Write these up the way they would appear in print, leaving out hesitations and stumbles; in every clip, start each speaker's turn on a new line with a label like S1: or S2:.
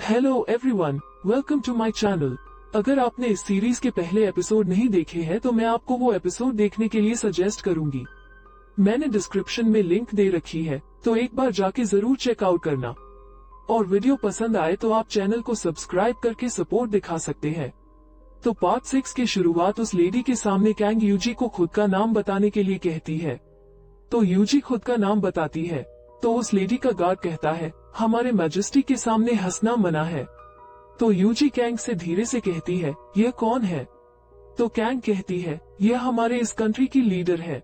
S1: Hello everyone, welcome to my channel. अगर आपने इस सीरीज के पहले एपिसोड नहीं देखे हैं तो मैं आपको वो एपिसोड देखने के लिए सजेस्ट करूंगी। मैंने डिस्क्रिप्शन में लिंक दे रखी है, तो एक बार जाके जरूर चेकआउट करना। और वीडियो पसंद आए तो आप चैनल को सब्सक्राइब करके सपोर्ट दिखा सकते हैं। तो पार्ट 6 की शुरुआत उस लेडी के सामने कैंग यूजी को खुद का नाम बताने के लिए कहती है। तो यूजी खुद का नाम बताती है तो उस लेडी का गार्ड कहता है, हमारे मैजेस्टी के सामने हंसना मना है। तो यूजी कैंग से धीरे से कहती है, यह कौन है? तो कैंग कहती है, यह हमारे इस कंट्री की लीडर है,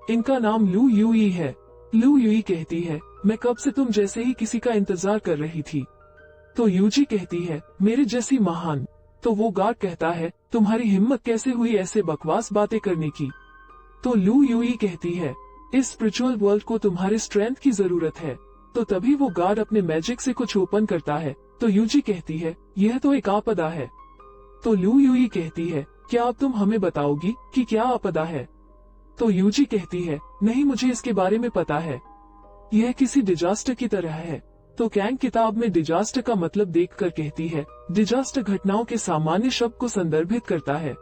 S1: इनका नाम लू यूई है। लू यूई कहती है, मैं कब से तुम जैसे ही किसी का इंतजार कर रही थी। तो यूजी कहती है, मेरे जैसी महान। तो वो गार्ड कहता है, तुम्हारी हिम्मत कैसे हुई ऐसे बकवास बातें करने की। तो लू यूई कहती है, इस स्पिरिचुअल वर्ल्ड को तुम्हारे स्ट्रेंथ की जरूरत है। तो तभी वो गार्ड अपने मैजिक से कुछ ओपन करता है। तो यूजी कहती है, यह तो एक आपदा है। तो लू यूई कहती है, क्या अब तुम हमें बताओगी कि क्या आपदा है? तो यूजी कहती है, नहीं, मुझे इसके बारे में पता है, यह किसी डिजास्टर की तरह है। तो कैंग किताब में डिजास्टर का मतलब देखकर कहती है, डिजास्टर घटनाओं के सामान्य शब्द को संदर्भित करता है।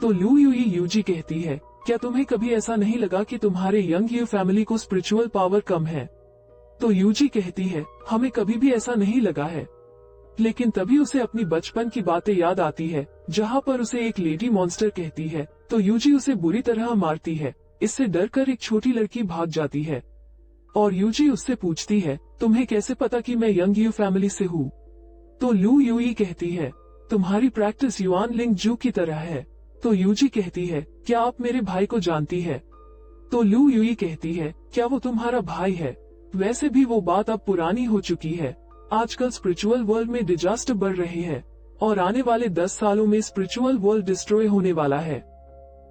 S1: तो लू यूई यूजी कहती है, क्या तुम्हें कभी ऐसा नहीं लगा कि तुम्हारे यंग यू फैमिली को स्पिरिचुअल पावर कम है? तो यूजी कहती है, हमें कभी भी ऐसा नहीं लगा है। लेकिन तभी उसे अपनी बचपन की बातें याद आती है, जहाँ पर उसे एक लेडी मॉन्स्टर कहती है। तो यूजी उसे बुरी तरह मारती है। इससे डरकर एक छोटी लड़की भाग जाती है और यूजी उससे पूछती है, तुम्हें कैसे पता कि मैं यंग यू फैमिली से हूँ? तो लू यूई कहती है, तुम्हारी प्रैक्टिस युआन लिंग जू की तरह है। तो यूजी कहती है, क्या आप मेरे भाई को जानती है? तो लू यूई कहती है, क्या वो तुम्हारा भाई है? वैसे भी वो बात अब पुरानी हो चुकी है। आजकल स्पिरिचुअल वर्ल्ड में डिजास्टर बढ़ रहे हैं और आने वाले 10 सालों में स्पिरिचुअल वर्ल्ड डिस्ट्रॉय होने वाला है।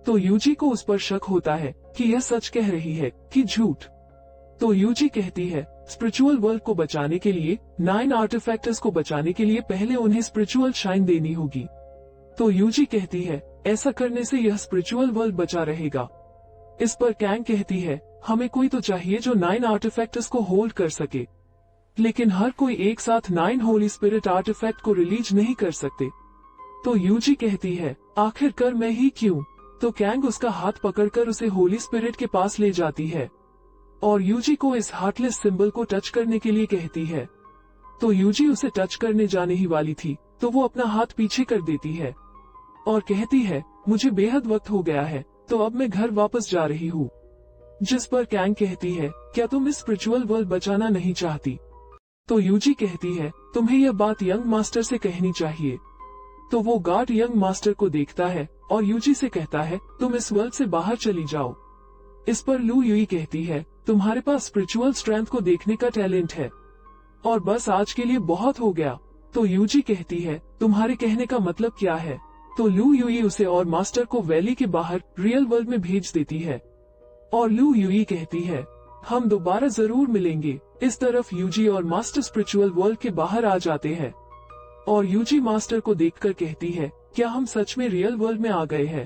S1: तो यूजी को उस पर शक होता है कि यह सच कह रही है कि झूठ। तो यूजी कहती है, स्पिरिचुअल वर्ल्ड को बचाने के लिए 9 आर्टिफैक्टर्स को बचाने के लिए पहले उन्हें स्पिरिचुअल शाइन देनी होगी। तो यूजी कहती है, ऐसा करने से यह स्पिरिचुअल वर्ल्ड बचा रहेगा। इस पर कैंग कहती है, हमें कोई तो चाहिए जो 9 आर्टिफैक्टर्स को होल्ड कर सके, लेकिन हर कोई एक साथ 9 होली स्पिरिट आर्टिफैक्ट को रिलीज नहीं कर सकते। तो यूजी कहती है, आखिरकार मैं ही क्यों? तो कैंग उसका हाथ पकड़कर उसे होली स्पिरिट के पास ले जाती है और यूजी को इस हार्टलेस सिंबल को टच करने के लिए कहती है। तो यूजी उसे टच करने जाने ही वाली थी तो वो अपना हाथ पीछे कर देती है और कहती है, मुझे बेहद वक्त हो गया है, तो अब मैं घर वापस जा रही हूँ। जिस पर कैंग कहती है, क्या तुम इस स्पिरिचुअल वर्ल्ड बचाना नहीं चाहती? तो यूजी कहती है, तुम्हें यह बात यंग मास्टर से कहनी चाहिए। तो वो गार्ड यंग मास्टर को देखता है और यूजी से कहता है, तुम इस वर्ल्ड से बाहर चली जाओ। इस पर लू यूई कहती है, तुम्हारे पास स्पिरिचुअल स्ट्रेंथ को देखने का टैलेंट है और बस आज के लिए बहुत हो गया। तो यूजी कहती है, तुम्हारे कहने का मतलब क्या है? तो लू यूई उसे और मास्टर को वैली के बाहर रियल वर्ल्ड में भेज देती है और लू यूई कहती है, हम दोबारा जरूर मिलेंगे। इस तरफ यूजी और मास्टर स्पिरिचुअल वर्ल्ड के बाहर आ जाते हैं और यूजी मास्टर को देखकर कहती है, क्या हम सच में रियल वर्ल्ड में आ गए हैं?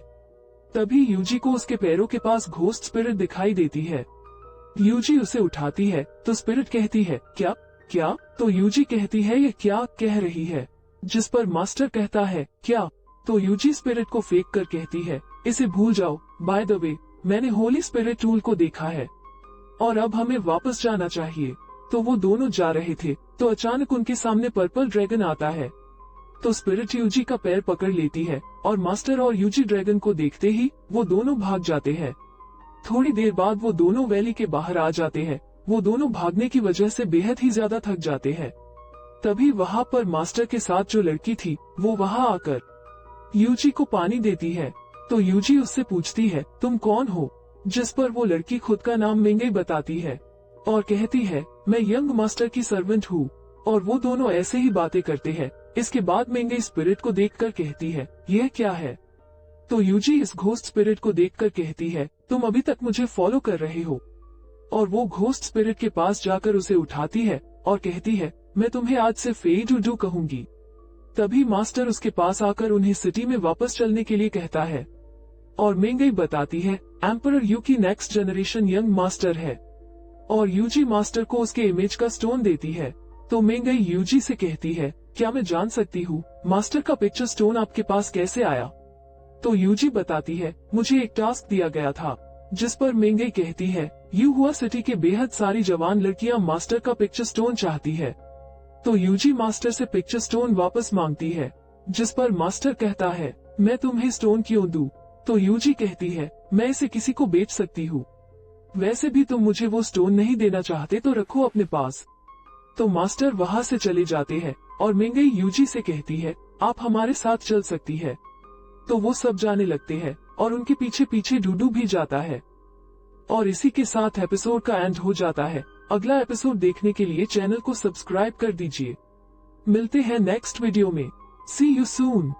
S1: तभी यूजी को उसके पैरों के पास घोस्ट स्पिरिट दिखाई देती है। यूजी उसे उठाती है तो स्पिरिट कहती है, क्या क्या? तो यूजी कहती है, ये क्या कह रही है? जिस पर मास्टर कहता है, क्या? तो यूजी स्पिरिट को फेंक कर कहती है, इसे भूल जाओ। बाय द वे, मैंने होली स्पिरिट टूल को देखा है और अब हमें वापस जाना चाहिए। तो वो दोनों जा रहे थे तो अचानक उनके सामने पर्पल ड्रैगन आता है। तो स्पिरिट यूजी का पैर पकड़ लेती है और मास्टर और यूजी ड्रैगन को देखते ही वो दोनों भाग जाते हैं। थोड़ी देर बाद वो दोनों वैली के बाहर आ जाते हैं। वो दोनों भागने की वजह से बेहद ही ज्यादा थक जाते हैं। तभी वहाँ पर मास्टर के साथ जो लड़की थी वो वहाँ आकर यूजी को पानी देती है। तो यूजी उससे पूछती है, तुम कौन हो? जिस पर वो लड़की खुद का नाम मेंगई बताती है और कहती है, मैं यंग मास्टर की सर्वेंट हूँ। और वो दोनों ऐसे ही बातें करते हैं। इसके बाद मेंगई स्पिरिट को देखकर कहती है, यह क्या है? तो यूजी इस घोस्ट स्पिरिट को देखकर कहती है, तुम अभी तक मुझे फॉलो कर रहे हो। और वो घोस्ट स्पिरिट के पास जाकर उसे उठाती है और कहती है, मैं तुम्हें आज से फेई डू कहूंगी। तभी मास्टर उसके पास आकर उन्हें सिटी में वापस चलने के लिए कहता है और मेंगई बताती है, एम्परर यू की नेक्स्ट जनरेशन यंग मास्टर है और यूजी मास्टर को उसके इमेज का स्टोन देती है। तो मेंगई यूजी से कहती है, क्या मैं जान सकती हूँ मास्टर का पिक्चर स्टोन आपके पास कैसे आया? तो यूजी बताती है, मुझे एक टास्क दिया गया था, जिस पर मेंगई कहती है, युहुआ सिटी के बेहद सारी जवान लड़कियां मास्टर का पिक्चर स्टोन चाहती है। तो यूजी मास्टर से पिक्चर स्टोन वापस मांगती है, जिस पर मास्टर कहता है, मैं तुम्हें स्टोन क्यों दूं? तो यूजी कहती है, मैं इसे किसी को बेच सकती हूँ। वैसे भी तुम मुझे वो स्टोन नहीं देना चाहते तो रखो अपने पास। तो मास्टर वहाँ से चले जाते हैं और मेंगई यूजी से कहती है, आप हमारे साथ चल सकती है। तो वो सब जाने लगते हैं और उनके पीछे पीछे डूडू भी जाता है। और इसी के साथ एपिसोड का एंड हो जाता है। अगला एपिसोड देखने के लिए चैनल को सब्सक्राइब कर दीजिए। मिलते हैं नेक्स्ट वीडियो में। सी यू सून।